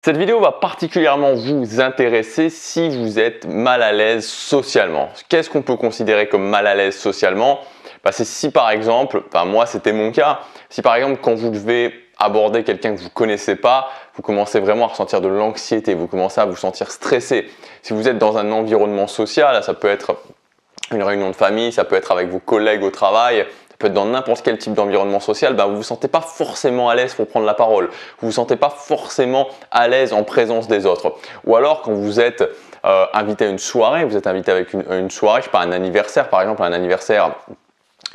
Cette vidéo va particulièrement vous intéresser si vous êtes mal à l'aise socialement. Qu'est-ce qu'on peut considérer comme mal à l'aise socialement? C'est si par exemple, moi c'était mon cas, si par exemple quand vous devez aborder quelqu'un que vous ne connaissez pas, vous commencez vraiment à ressentir de l'anxiété, vous commencez à vous sentir stressé. Si vous êtes dans un environnement social, ça peut être une réunion de famille, ça peut être avec vos collègues au travail, peut être dans n'importe quel type d'environnement social, vous ne vous sentez pas forcément à l'aise pour prendre la parole. Vous ne vous sentez pas forcément à l'aise en présence des autres. Ou alors quand vous êtes invité à une soirée, vous êtes invité avec une soirée, je sais pas, un anniversaire par exemple, un anniversaire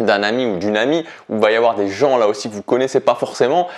d'un ami ou d'une amie, où il va y avoir des gens là aussi que vous ne connaissez pas forcément.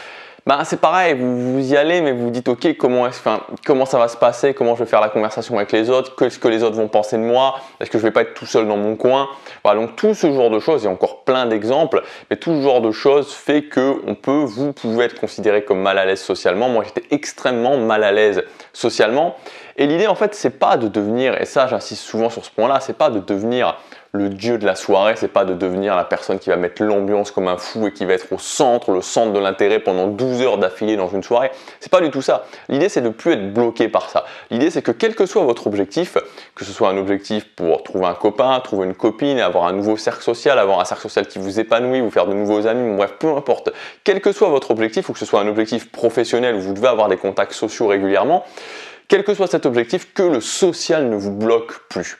C'est pareil, vous y allez, mais vous vous dites ok, comment ça va se passer, comment je vais faire la conversation avec les autres, qu'est-ce que les autres vont penser de moi, est-ce que je ne vais pas être tout seul dans mon coin. Voilà, donc tout ce genre de choses, il y a encore plein d'exemples, mais tout ce genre de choses fait que vous pouvez être considéré comme mal à l'aise socialement. Moi j'étais extrêmement mal à l'aise socialement, et l'idée en fait c'est pas de devenir, et ça j'insiste souvent sur ce point-là, c'est pas de devenir le dieu de la soirée, c'est pas de devenir la personne qui va mettre l'ambiance comme un fou et qui va être le centre de l'intérêt pendant 12 heures d'affilée dans une soirée. C'est pas du tout ça. L'idée c'est de ne plus être bloqué par ça. L'idée c'est que quel que soit votre objectif, que ce soit un objectif pour trouver un copain, trouver une copine, avoir un nouveau cercle social, avoir un cercle social qui vous épanouit, vous faire de nouveaux amis, bref, peu importe. Quel que soit votre objectif, ou que ce soit un objectif professionnel où vous devez avoir des contacts sociaux régulièrement, quel que soit cet objectif, que le social ne vous bloque plus.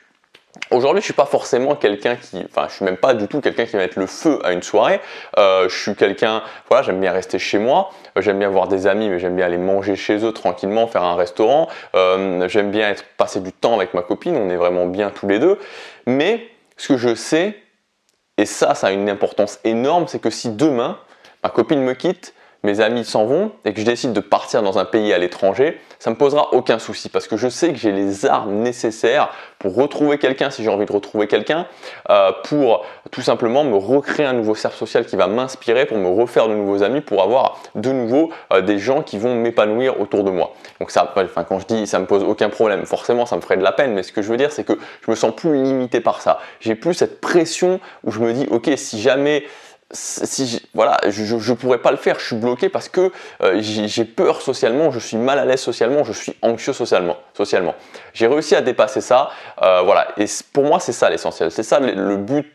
Aujourd'hui, je suis pas forcément quelqu'un je suis même pas du tout quelqu'un qui va mettre le feu à une soirée. Je suis quelqu'un, voilà, j'aime bien rester chez moi, j'aime bien voir des amis, mais j'aime bien aller manger chez eux tranquillement, faire un restaurant. J'aime bien passer du temps avec ma copine, on est vraiment bien tous les deux. Mais ce que je sais, et ça a une importance énorme, c'est que si demain ma copine me quitte, mes amis s'en vont et que je décide de partir dans un pays à l'étranger, ça ne me posera aucun souci parce que je sais que j'ai les armes nécessaires pour retrouver quelqu'un si j'ai envie de retrouver quelqu'un, pour tout simplement me recréer un nouveau cercle social qui va m'inspirer, pour me refaire de nouveaux amis, pour avoir de nouveau des gens qui vont m'épanouir autour de moi. Donc ça, quand je dis ça me pose aucun problème, forcément ça me ferait de la peine, mais ce que je veux dire c'est que je me sens plus limité par ça. J'ai plus cette pression où je me dis ok, si jamais je pourrais pas le faire, je suis bloqué parce que j'ai peur socialement, je suis mal à l'aise socialement, je suis anxieux socialement. J'ai réussi à dépasser ça, et pour moi c'est ça l'essentiel, c'est ça le but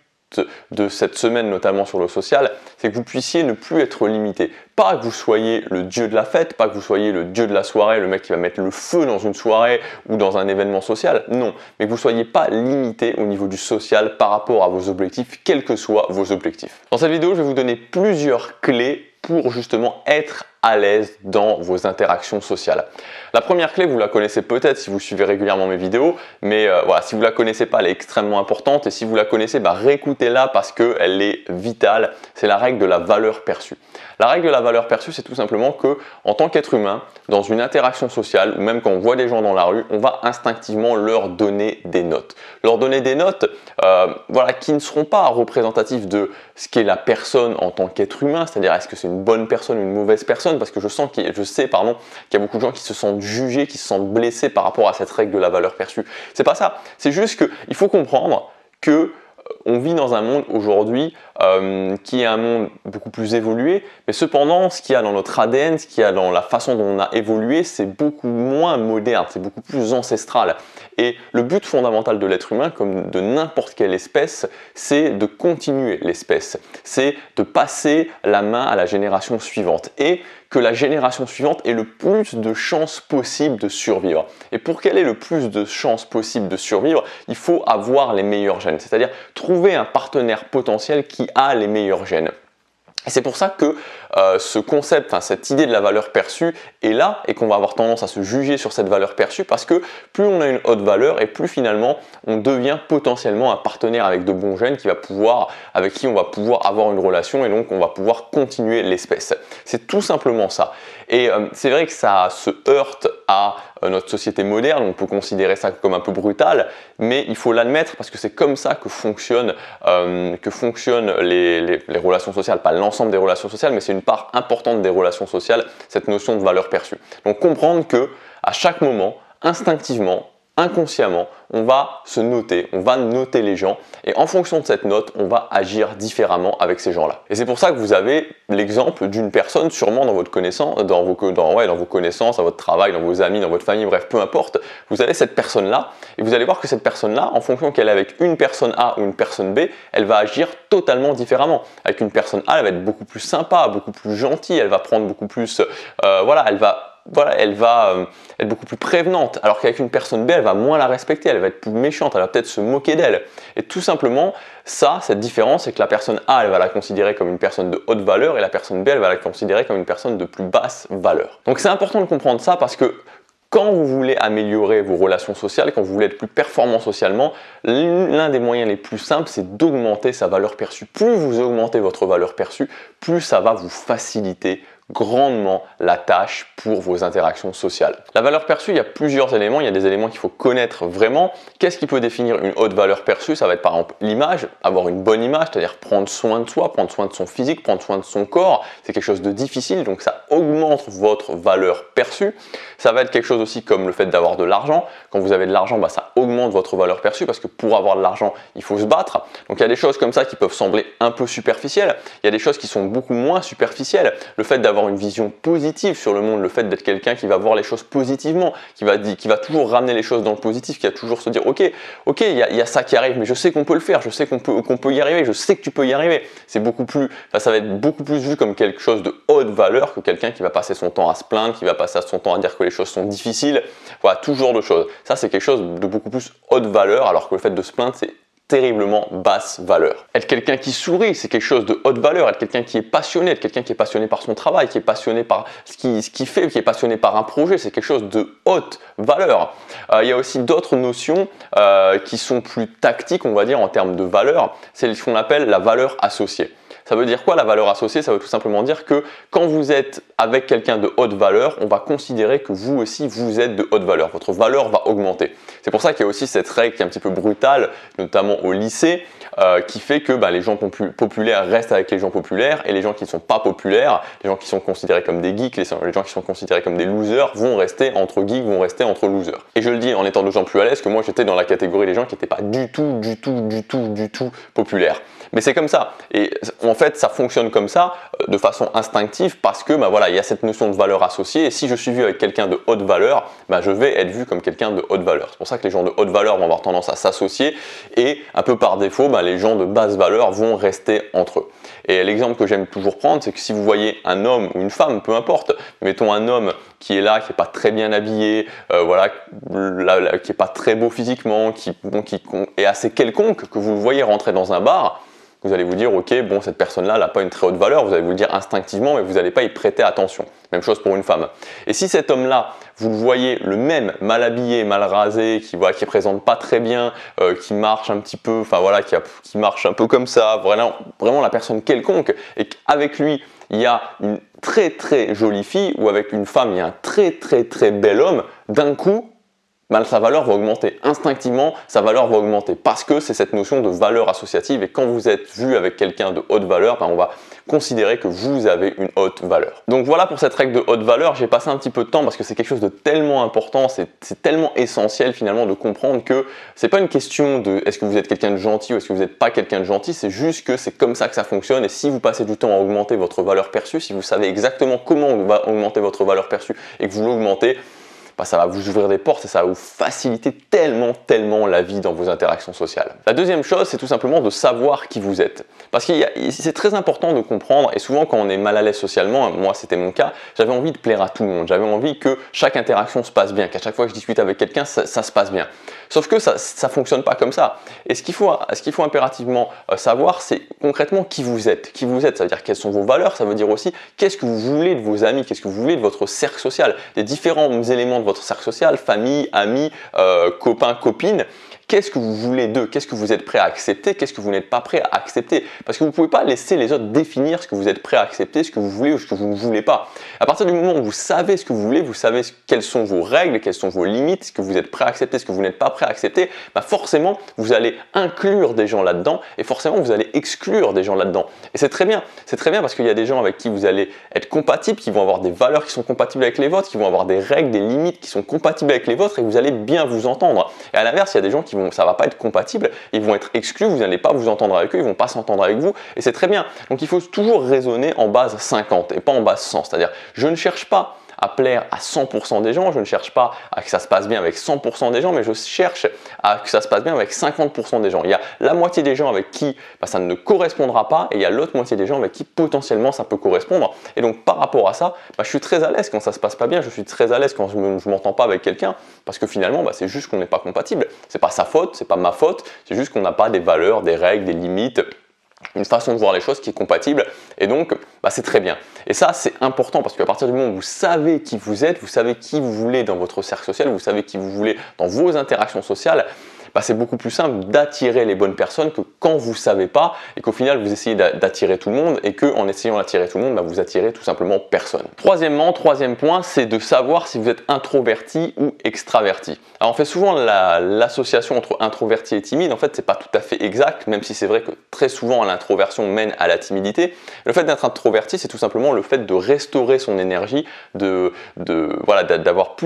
de cette semaine, notamment sur le social, c'est que vous puissiez ne plus être limité. Pas que vous soyez le dieu de la fête, pas que vous soyez le dieu de la soirée, le mec qui va mettre le feu dans une soirée ou dans un événement social, non. Mais que vous ne soyez pas limité au niveau du social par rapport à vos objectifs, quels que soient vos objectifs. Dans cette vidéo, je vais vous donner plusieurs clés pour justement être à l'aise dans vos interactions sociales. La première clé, vous la connaissez peut-être si vous suivez régulièrement mes vidéos, mais si vous ne la connaissez pas, elle est extrêmement importante, et si vous la connaissez, réécoutez-la parce qu'elle est vitale. C'est la règle de la valeur perçue. La règle de la valeur perçue, c'est tout simplement que, en tant qu'être humain, dans une interaction sociale, ou même quand on voit des gens dans la rue, on va instinctivement leur donner des notes. Leur donner des notes qui ne seront pas représentatives de ce qu'est la personne en tant qu'être humain, c'est-à-dire est-ce que c'est une bonne personne ou une mauvaise personne, parce que je sais qu'il y a beaucoup de gens qui se sentent jugés, qui se sentent blessés par rapport à cette règle de la valeur perçue. C'est pas ça, c'est juste qu'il faut comprendre que on vit dans un monde aujourd'hui qui est un monde beaucoup plus évolué, mais cependant ce qu'il y a dans notre ADN, ce qu'il y a dans la façon dont on a évolué, c'est beaucoup moins moderne, c'est beaucoup plus ancestral. Et le but fondamental de l'être humain, comme de n'importe quelle espèce, c'est de continuer l'espèce, c'est de passer la main à la génération suivante et que la génération suivante ait le plus de chances possibles de survivre. Et pour qu'elle ait le plus de chances possibles de survivre, il faut avoir les meilleurs gènes, c'est-à-dire trouver un partenaire potentiel qui a les meilleurs gènes. Et c'est pour ça que ce concept, cette idée de la valeur perçue est là et qu'on va avoir tendance à se juger sur cette valeur perçue parce que plus on a une haute valeur et plus finalement on devient potentiellement un partenaire avec de bons gènes avec qui on va pouvoir avoir une relation et donc on va pouvoir continuer l'espèce. C'est tout simplement ça. Et c'est vrai que ça se heurte à notre société moderne, on peut considérer ça comme un peu brutal, mais il faut l'admettre parce que c'est comme ça que fonctionnent les relations sociales, pas l'ensemble des relations sociales, mais c'est une part importante des relations sociales, cette notion de valeur perçue. Donc comprendre que à chaque moment, instinctivement, inconsciemment, on va se noter, on va noter les gens et en fonction de cette note, on va agir différemment avec ces gens-là. Et c'est pour ça que vous avez l'exemple d'une personne sûrement dans votre connaissance, dans vos connaissances, à votre travail, dans vos amis, dans votre famille, bref, peu importe, vous avez cette personne-là et vous allez voir que cette personne-là, en fonction qu'elle est avec une personne A ou une personne B, elle va agir totalement différemment. Avec une personne A, elle va être beaucoup plus sympa, beaucoup plus gentille, elle va prendre beaucoup plus, elle va être beaucoup plus prévenante, alors qu'avec une personne B, elle va moins la respecter, elle va être plus méchante, elle va peut-être se moquer d'elle. Et tout simplement, cette différence, c'est que la personne A, elle va la considérer comme une personne de haute valeur et la personne B, elle va la considérer comme une personne de plus basse valeur. Donc c'est important de comprendre ça parce que quand vous voulez améliorer vos relations sociales, quand vous voulez être plus performant socialement, l'un des moyens les plus simples, c'est d'augmenter sa valeur perçue. Plus vous augmentez votre valeur perçue, plus ça va vous faciliter grandement la tâche pour vos interactions sociales. La valeur perçue, il y a plusieurs éléments. Il y a des éléments qu'il faut connaître vraiment. Qu'est-ce qui peut définir une haute valeur perçue? Ça va être par exemple l'image, avoir une bonne image, c'est-à-dire prendre soin de soi, prendre soin de son physique, prendre soin de son corps. C'est quelque chose de difficile, donc ça augmente votre valeur perçue. Ça va être quelque chose aussi comme le fait d'avoir de l'argent. Quand vous avez de l'argent, ça augmente votre valeur perçue parce que pour avoir de l'argent, il faut se battre. Donc il y a des choses comme ça qui peuvent sembler un peu superficielles. Il y a des choses qui sont beaucoup moins superficielles. Le fait d'avoir une vision positive sur le monde, le fait d'être quelqu'un qui va voir les choses positivement, qui va toujours ramener les choses dans le positif, qui va toujours se dire ok, il y a ça qui arrive, mais je sais qu'on peut le faire, je sais qu'on peut y arriver, je sais que tu peux y arriver. C'est beaucoup plus, ça va être beaucoup plus vu comme quelque chose de haute valeur que quelqu'un qui va passer son temps à se plaindre, qui va passer son temps à dire que les choses sont difficiles. Voilà, tout genre de choses. Ça, c'est quelque chose de beaucoup plus haute valeur, alors que le fait de se plaindre, c'est terriblement basse valeur. Être quelqu'un qui sourit, c'est quelque chose de haute valeur. Être quelqu'un qui est passionné, être quelqu'un qui est passionné par son travail, qui est passionné par ce qu'il fait, qui est passionné par un projet, c'est quelque chose de haute valeur. Il y a aussi d'autres notions qui sont plus tactiques, on va dire, en termes de valeur. C'est ce qu'on appelle la valeur associée. Ça veut dire quoi la valeur associée? Ça veut tout simplement dire que quand vous êtes avec quelqu'un de haute valeur, on va considérer que vous aussi, vous êtes de haute valeur. Votre valeur va augmenter. C'est pour ça qu'il y a aussi cette règle qui est un petit peu brutale, notamment au lycée, qui fait que les gens populaires restent avec les gens populaires et les gens qui ne sont pas populaires, les gens qui sont considérés comme des geeks, les gens qui sont considérés comme des losers vont rester entre geeks, vont rester entre losers. Et je le dis en étant de gens plus à l'aise que moi j'étais dans la catégorie des gens qui n'étaient pas du tout populaires. Mais c'est comme ça. Et en fait, ça fonctionne comme ça de façon instinctive parce que il y a cette notion de valeur associée. Et si je suis vu avec quelqu'un de haute valeur, je vais être vu comme quelqu'un de haute valeur. C'est pour ça que les gens de haute valeur vont avoir tendance à s'associer et un peu par défaut, les gens de basse valeur vont rester entre eux. Et l'exemple que j'aime toujours prendre, c'est que si vous voyez un homme ou une femme, peu importe, mettons un homme qui est là, qui n'est pas très bien habillé, qui n'est pas très beau physiquement, qui est assez quelconque, que vous le voyez rentrer dans un bar, vous allez vous dire, ok, cette personne-là n'a pas une très haute valeur, vous allez vous le dire instinctivement, mais vous n'allez pas y prêter attention. Même chose pour une femme. Et si cet homme-là, vous le voyez le même, mal habillé, mal rasé, qui ne présente pas très bien, qui marche un petit peu, qui marche un peu comme ça, vraiment la personne quelconque, et qu'avec lui, il y a une très jolie fille, ou avec une femme, il y a un très bel homme, d'un coup, sa valeur va augmenter. Instinctivement, sa valeur va augmenter parce que c'est cette notion de valeur associative et quand vous êtes vu avec quelqu'un de haute valeur, on va considérer que vous avez une haute valeur. Donc voilà pour cette règle de haute valeur. J'ai passé un petit peu de temps parce que c'est quelque chose de tellement important, c'est tellement essentiel finalement de comprendre que c'est pas une question de est-ce que vous êtes quelqu'un de gentil ou est-ce que vous n'êtes pas quelqu'un de gentil, c'est juste que c'est comme ça que ça fonctionne et si vous passez du temps à augmenter votre valeur perçue, si vous savez exactement comment on va augmenter votre valeur perçue et que vous l'augmentez, ça va vous ouvrir des portes et ça va vous faciliter tellement la vie dans vos interactions sociales. La deuxième chose, c'est tout simplement de savoir qui vous êtes. Parce que c'est très important de comprendre, et souvent quand on est mal à l'aise socialement, moi c'était mon cas, j'avais envie de plaire à tout le monde, j'avais envie que chaque interaction se passe bien, qu'à chaque fois que je discute avec quelqu'un, ça se passe bien. Sauf que ça ne fonctionne pas comme ça. Et ce qu'il faut impérativement savoir, c'est concrètement qui vous êtes. Qui vous êtes, ça veut dire quelles sont vos valeurs, ça veut dire aussi qu'est-ce que vous voulez de vos amis, qu'est-ce que vous voulez de votre cercle social, les différents éléments de votre cercle social, famille, amis, copains, copines. qu'est-ce que vous voulez d'eux, qu'est-ce que vous êtes prêt à accepter, qu'est-ce que vous n'êtes pas prêt à accepter. Parce que vous ne pouvez pas laisser les autres définir ce que vous êtes prêt à accepter, ce que vous voulez ou ce que vous ne voulez pas. À partir du moment où vous savez ce que vous voulez, vous savez quelles sont vos règles, quelles sont vos limites, ce que vous êtes prêt à accepter, ce que vous n'êtes pas prêt à accepter, bah forcément vous allez inclure des gens là-dedans et forcément vous allez exclure des gens là-dedans. Et c'est très bien parce qu'il y a des gens avec qui vous allez être compatibles, qui vont avoir des valeurs qui sont compatibles avec les vôtres, qui vont avoir des règles, des limites qui sont compatibles avec les vôtres et vous allez bien vous entendre. Et à l'inverse, il y a des gens ça va pas être compatible, ils vont être exclus, vous n'allez pas vous entendre avec eux, ils vont pas s'entendre avec vous et c'est très bien. Donc il faut toujours raisonner en base 50 et pas en base 100, c'est-à-dire je ne cherche pas à plaire à 100% des gens, je ne cherche pas à que ça se passe bien avec 100% des gens, mais je cherche à que ça se passe bien avec 50% des gens. Il y a la moitié des gens avec qui ça ne correspondra pas et il y a l'autre moitié des gens avec qui potentiellement ça peut correspondre. Et donc par rapport à ça, je suis très à l'aise quand ça se passe pas bien, je suis très à l'aise quand je m'entends pas avec quelqu'un parce que finalement c'est juste qu'on n'est pas compatible. C'est pas sa faute, c'est pas ma faute, c'est juste qu'on n'a pas des valeurs, des règles, des limites, une façon de voir les choses qui est compatible et donc c'est très bien. Et ça c'est important parce qu'à partir du moment où vous savez qui vous êtes, vous savez qui vous voulez dans votre cercle social, vous savez qui vous voulez dans vos interactions sociales, c'est beaucoup plus simple d'attirer les bonnes personnes que quand vous ne savez pas et qu'au final vous essayez d'attirer tout le monde et qu'en essayant d'attirer tout le monde, vous attirez tout simplement personne. Troisième point, c'est de savoir si vous êtes introverti ou extraverti. Alors on fait souvent l'association entre introverti et timide, en fait c'est pas tout à fait exact, même si c'est vrai que très souvent l'introversion mène à la timidité. Le fait d'être introverti, c'est tout simplement le fait de restaurer son énergie, d'avoir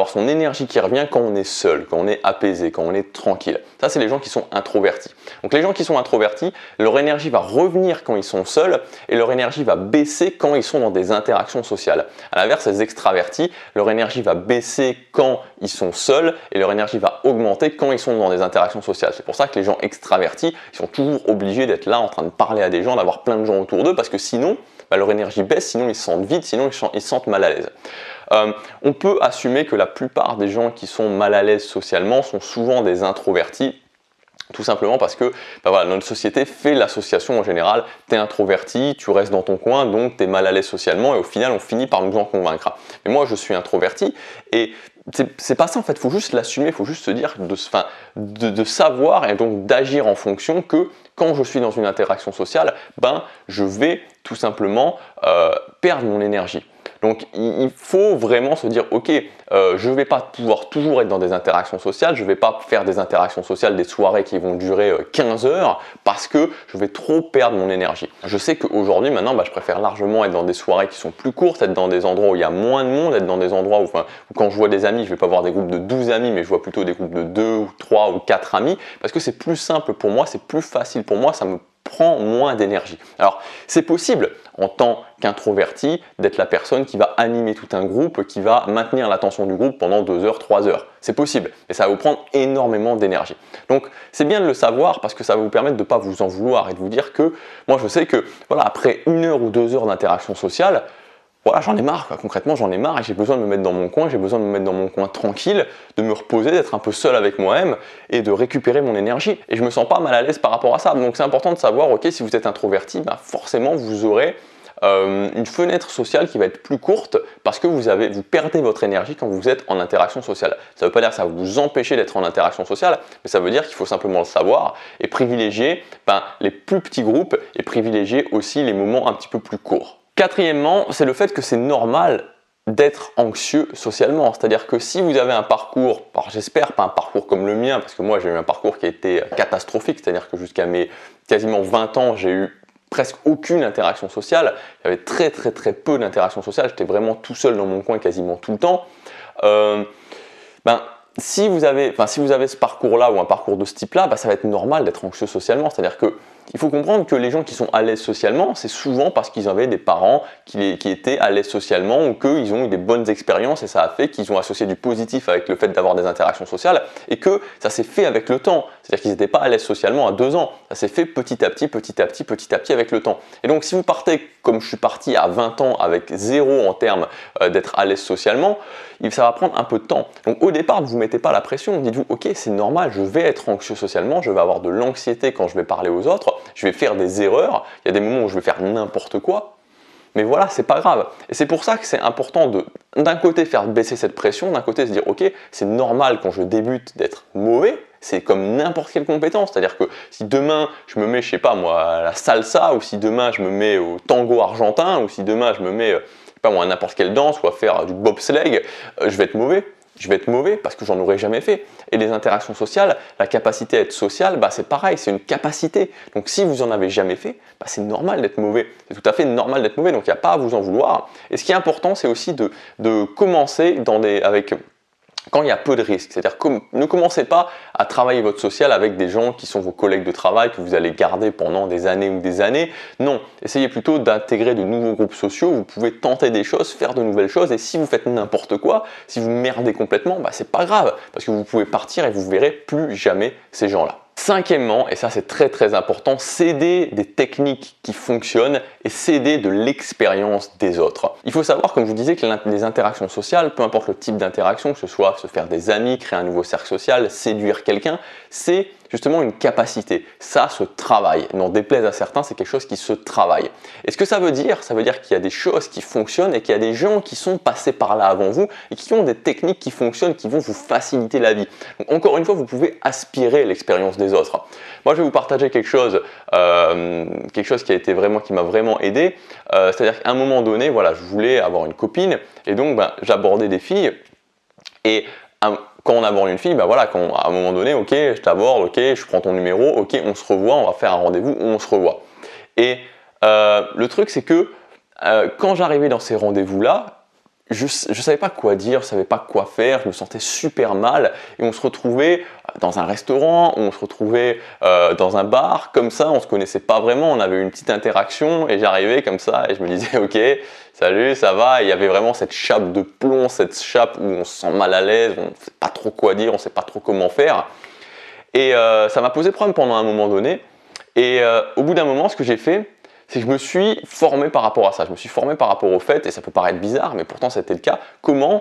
son énergie qui revient quand on est seul, quand on est apaisé, quand on est tranquille. Ça, c'est les gens qui sont introvertis. Donc les gens qui sont introvertis, leur énergie va revenir quand ils sont seuls et leur énergie va baisser quand ils sont dans des interactions sociales. À l'inverse, les extravertis, leur énergie va baisser quand ils sont seuls et leur énergie va augmenter quand ils sont dans des interactions sociales. C'est pour ça que les gens extravertis, ils sont toujours obligés d'être là en train de parler à des gens, d'avoir plein de gens autour d'eux parce que sinon, leur énergie baisse, sinon ils se sentent vides, sinon ils se sentent mal à l'aise. On peut assumer que la plupart des gens qui sont mal à l'aise socialement sont souvent des introvertis, tout simplement parce que notre société fait l'association en général, tu es introverti, tu restes dans ton coin, donc tu es mal à l'aise socialement et au final on finit par nous en convaincre. Mais moi je suis introverti et c'est pas ça en fait, il faut juste l'assumer, il faut juste se dire de savoir et donc d'agir en fonction que quand je suis dans une interaction sociale, je vais tout simplement perdre mon énergie. Donc il faut vraiment se dire ok, je ne vais pas pouvoir toujours être dans des interactions sociales, je ne vais pas faire des interactions sociales, des soirées qui vont durer 15 heures parce que je vais trop perdre mon énergie. Je sais qu'aujourd'hui maintenant je préfère largement être dans des soirées qui sont plus courtes, être dans des endroits où il y a moins de monde, être dans des endroits où quand je vois des amis, je ne vais pas voir des groupes de 12 amis mais je vois plutôt des groupes de 2 ou 3 ou 4 amis parce que c'est plus simple pour moi, c'est plus facile pour moi, ça me prend moins d'énergie. Alors c'est possible en tant qu'introverti d'être la personne qui va animer tout un groupe, qui va maintenir l'attention du groupe pendant 2 heures, 3 heures. C'est possible et ça va vous prendre énormément d'énergie. Donc c'est bien de le savoir parce que ça va vous permettre de ne pas vous en vouloir et de vous dire que moi je sais que après 1 heure ou 2 heures d'interaction sociale, j'en ai marre, concrètement j'en ai marre et j'ai besoin de me mettre dans mon coin, j'ai besoin de me mettre dans mon coin tranquille, de me reposer, d'être un peu seul avec moi-même et de récupérer mon énergie. Et je me sens pas mal à l'aise par rapport à ça. Donc c'est important de savoir, ok, si vous êtes introverti, forcément vous aurez une fenêtre sociale qui va être plus courte parce que vous perdez votre énergie quand vous êtes en interaction sociale. Ça ne veut pas dire que ça va vous empêcher d'être en interaction sociale, mais ça veut dire qu'il faut simplement le savoir et privilégier les plus petits groupes et privilégier aussi les moments un petit peu plus courts. Quatrièmement, c'est le fait que c'est normal d'être anxieux socialement. C'est-à-dire que si vous avez un parcours, alors j'espère pas un parcours comme le mien, parce que moi j'ai eu un parcours qui a été catastrophique, c'est-à-dire que jusqu'à mes quasiment 20 ans, j'ai eu presque aucune interaction sociale. J'avais très peu d'interaction sociale, j'étais vraiment tout seul dans mon coin quasiment tout le temps. Si vous avez ce parcours-là ou un parcours de ce type-là, ça va être normal d'être anxieux socialement. C'est-à-dire que il faut comprendre que les gens qui sont à l'aise socialement, c'est souvent parce qu'ils avaient des parents qui étaient à l'aise socialement ou qu'ils ont eu des bonnes expériences et ça a fait qu'ils ont associé du positif avec le fait d'avoir des interactions sociales et que ça s'est fait avec le temps. C'est-à-dire qu'ils n'étaient pas à l'aise socialement à 2 ans. Ça s'est fait petit à petit avec le temps. Et donc si vous partez comme je suis parti à 20 ans avec 0 en termes d'être à l'aise socialement, ça va prendre un peu de temps. Donc au départ, ne vous mettez pas la pression. Dites-vous, ok, c'est normal, je vais être anxieux socialement, je vais avoir de l'anxiété quand je vais parler aux autres, je vais faire des erreurs, il y a des moments où je vais faire n'importe quoi, mais voilà, c'est pas grave. Et c'est pour ça que c'est important d'un côté faire baisser cette pression, d'un côté se dire, ok, c'est normal quand je débute d'être mauvais, C'est comme n'importe quelle compétence. C'est-à-dire que si demain je me mets, je sais pas moi, à la salsa, ou si demain je me mets au tango argentin, ou si demain je me mets, je sais pas moi, à n'importe quelle danse ou à faire du bobsleigh, je vais être mauvais. Je vais être mauvais parce que j'en aurais jamais fait. Et les interactions sociales, la capacité à être social, c'est pareil, c'est une capacité. Donc si vous en avez jamais fait, c'est normal d'être mauvais. C'est tout à fait normal d'être mauvais, donc il n'y a pas à vous en vouloir. Et ce qui est important, c'est aussi de commencer quand il y a peu de risques. C'est-à-dire que ne commencez pas à travailler votre social avec des gens qui sont vos collègues de travail, que vous allez garder pendant des années ou des années. Non, essayez plutôt d'intégrer de nouveaux groupes sociaux. Vous pouvez tenter des choses, faire de nouvelles choses. Et si vous faites n'importe quoi, si vous merdez complètement, c'est pas grave. Parce que vous pouvez partir et vous verrez plus jamais ces gens-là. Cinquièmement, et ça c'est très très important, s'aider des techniques qui fonctionnent et s'aider de l'expérience des autres. Il faut savoir, comme je vous disais, que les interactions sociales, peu importe le type d'interaction, que ce soit se faire des amis, créer un nouveau cercle social, séduire quelqu'un, c'est justement une capacité. Ça se travaille. N'en déplaise à certains, c'est quelque chose qui se travaille. Et ce que ça veut dire qu'il y a des choses qui fonctionnent et qu'il y a des gens qui sont passés par là avant vous et qui ont des techniques qui fonctionnent, qui vont vous faciliter la vie. Donc, encore une fois, vous pouvez aspirer l'expérience des autres. Moi, je vais vous partager quelque chose qui m'a vraiment aidé. C'est-à-dire qu'à un moment donné, voilà, je voulais avoir une copine et donc j'abordais des filles et quand on aborde une fille, à un moment donné, ok, je t'aborde, ok, je prends ton numéro, ok, on se revoit, on va faire un rendez-vous, on se revoit. Et le truc, c'est que quand j'arrivais dans ces rendez-vous-là, je ne savais pas quoi dire, je ne savais pas quoi faire, je me sentais super mal et on se retrouvait dans un restaurant, on se retrouvait dans un bar, comme ça, on ne se connaissait pas vraiment, on avait une petite interaction et j'arrivais comme ça et je me disais ok, salut, ça va, et il y avait vraiment cette chape de plomb, cette chape où on se sent mal à l'aise, on ne sait pas trop quoi dire, on ne sait pas trop comment faire et ça m'a posé problème pendant un moment donné et au bout d'un moment, ce que j'ai fait, c'est que je me suis formé par rapport à ça. Je me suis formé par rapport au fait, et ça peut paraître bizarre, mais pourtant c'était le cas, comment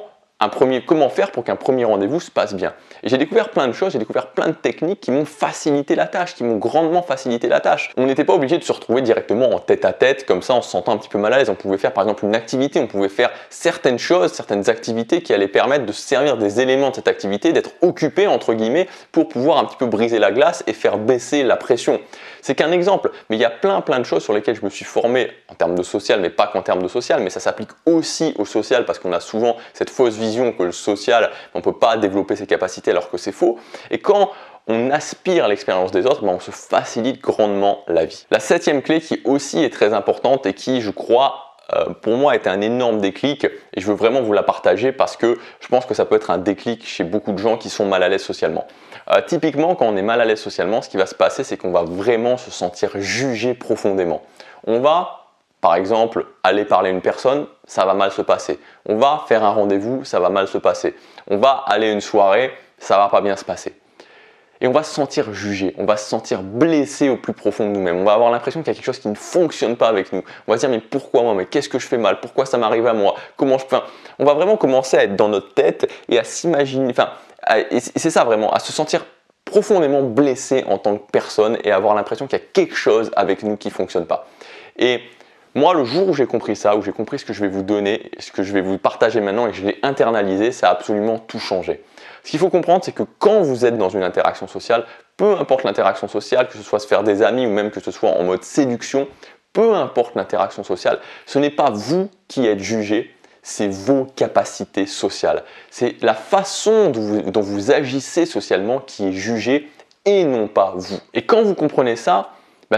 faire pour qu'un premier rendez-vous se passe bien. Et j'ai découvert plein de choses, j'ai découvert plein de techniques qui m'ont facilité la tâche, qui m'ont grandement facilité la tâche. On n'était pas obligé de se retrouver directement en tête à tête, comme ça en se sentant un petit peu mal à l'aise. On pouvait faire par exemple une activité, on pouvait faire certaines choses, certaines activités qui allaient permettre de se servir des éléments de cette activité, d'être occupé entre guillemets, pour pouvoir un petit peu briser la glace et faire baisser la pression. C'est qu'un exemple, mais il y a plein de choses sur lesquelles je me suis formé en termes de social, mais pas qu'en termes de social, mais ça s'applique aussi au social parce qu'on a souvent cette fausse vision que le social, on ne peut pas développer ses capacités alors que c'est faux. Et quand on aspire à l'expérience des autres, on se facilite grandement la vie. La septième clé qui aussi est très importante et qui, je crois, pour moi, a été un énorme déclic et je veux vraiment vous la partager parce que je pense que ça peut être un déclic chez beaucoup de gens qui sont mal à l'aise socialement. Typiquement, quand on est mal à l'aise socialement, ce qui va se passer, c'est qu'on va vraiment se sentir jugé profondément. On va, par exemple, aller parler à une personne, ça va mal se passer. On va faire un rendez-vous, ça va mal se passer. On va aller à une soirée, ça va pas bien se passer. Et on va se sentir jugé, on va se sentir blessé au plus profond de nous-mêmes. On va avoir l'impression qu'il y a quelque chose qui ne fonctionne pas avec nous. On va se dire mais pourquoi moi, mais qu'est-ce que je fais mal, pourquoi ça m'arrive à moi, comment je fais. On va vraiment commencer à être dans notre tête et à s'imaginer, et c'est ça vraiment, à se sentir profondément blessé en tant que personne et avoir l'impression qu'il y a quelque chose avec nous qui ne fonctionne pas. Et moi, le jour où j'ai compris ça, où j'ai compris ce que je vais vous donner, ce que je vais vous partager maintenant et que je l'ai internalisé, ça a absolument tout changé. Ce qu'il faut comprendre, c'est que quand vous êtes dans une interaction sociale, peu importe l'interaction sociale, que ce soit se faire des amis ou même que ce soit en mode séduction, peu importe l'interaction sociale, ce n'est pas vous qui êtes jugé, c'est vos capacités sociales. C'est la façon dont vous agissez socialement qui est jugée et non pas vous. Et quand vous comprenez ça,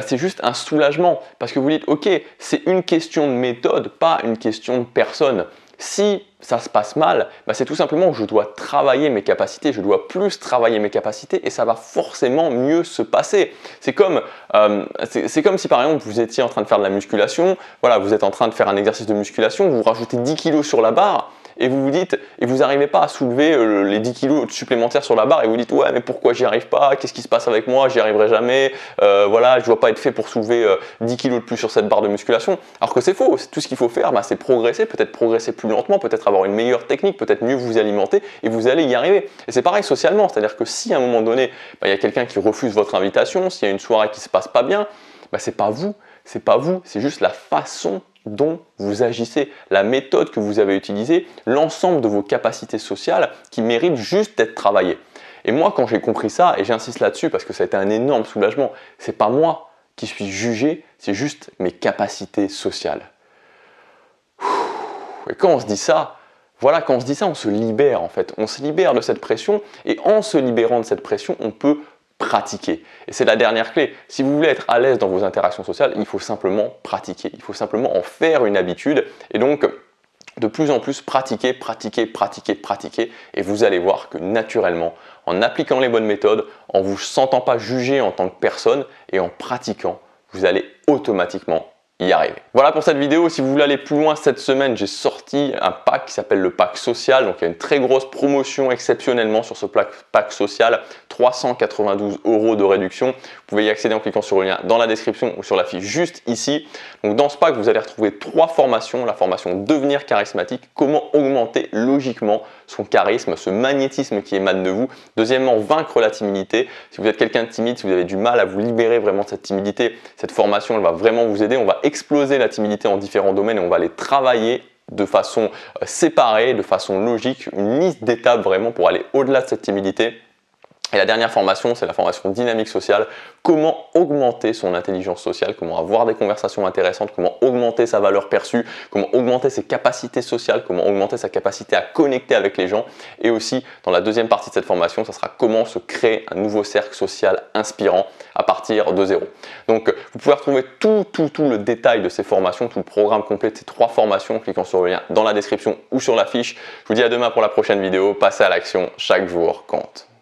c'est juste un soulagement parce que vous dites ok, c'est une question de méthode, pas une question de personne. Si ça se passe mal, c'est tout simplement que je dois travailler mes capacités, je dois plus travailler mes capacités et ça va forcément mieux se passer. C'est comme si par exemple vous étiez en train de faire de la musculation, voilà, vous êtes en train de faire un exercice de musculation, vous rajoutez 10 kg sur la barre, et vous vous dites, et vous n'arrivez pas à soulever les 10 kilos supplémentaires sur la barre et vous dites ouais mais pourquoi j'y arrive pas, qu'est-ce qui se passe avec moi, j'y arriverai jamais, voilà, je ne dois pas être fait pour soulever 10 kilos de plus sur cette barre de musculation, alors que c'est faux. Tout ce qu'il faut faire c'est progresser, peut-être progresser plus lentement, peut-être avoir une meilleure technique, peut-être mieux vous alimenter et vous allez y arriver. Et c'est pareil socialement, c'est-à-dire que si à un moment donné il y a quelqu'un qui refuse votre invitation, s'il y a une soirée qui ne se passe pas bien, c'est pas vous, c'est juste la façon dont vous agissez, la méthode que vous avez utilisée, l'ensemble de vos capacités sociales qui méritent juste d'être travaillées. Et moi, quand j'ai compris ça, et j'insiste là-dessus parce que ça a été un énorme soulagement, c'est pas moi qui suis jugé, c'est juste mes capacités sociales. Et quand on se dit ça, voilà, quand on se dit ça, on se libère en fait. On se libère de cette pression et en se libérant de cette pression, on peut pratiquer. Et c'est la dernière clé. Si vous voulez être à l'aise dans vos interactions sociales, il faut simplement pratiquer. Il faut simplement en faire une habitude et donc de plus en plus pratiquer, pratiquer, pratiquer, pratiquer. Et vous allez voir que naturellement, en appliquant les bonnes méthodes, en ne vous sentant pas jugé en tant que personne et en pratiquant, vous allez automatiquement y arriver. Voilà pour cette vidéo. Si vous voulez aller plus loin cette semaine, j'ai sorti un pack qui s'appelle le pack social. Donc il y a une très grosse promotion exceptionnellement sur ce pack social, 392 € de réduction. Vous pouvez y accéder en cliquant sur le lien dans la description ou sur la fiche juste ici. Donc dans ce pack, vous allez retrouver 3 formations. La formation devenir charismatique, comment augmenter logiquement son charisme, ce magnétisme qui émane de vous. Deuxièmement, vaincre la timidité. Si vous êtes quelqu'un de timide, si vous avez du mal à vous libérer vraiment de cette timidité, cette formation elle va vraiment vous aider. On va exploser la timidité en différents domaines et on va les travailler de façon séparée, de façon logique, une liste d'étapes vraiment pour aller au-delà de cette timidité. Et la dernière formation, c'est la formation dynamique sociale. Comment augmenter son intelligence sociale, comment avoir des conversations intéressantes, comment augmenter sa valeur perçue, comment augmenter ses capacités sociales, comment augmenter sa capacité à connecter avec les gens. Et aussi, dans la deuxième partie de cette formation, ça sera comment se créer un nouveau cercle social inspirant à partir de zéro. Donc, vous pouvez retrouver tout le détail de ces formations, tout le programme complet de ces 3 formations en cliquant sur le lien dans la description ou sur la fiche. Je vous dis à demain pour la prochaine vidéo. Passez à l'action, chaque jour compte.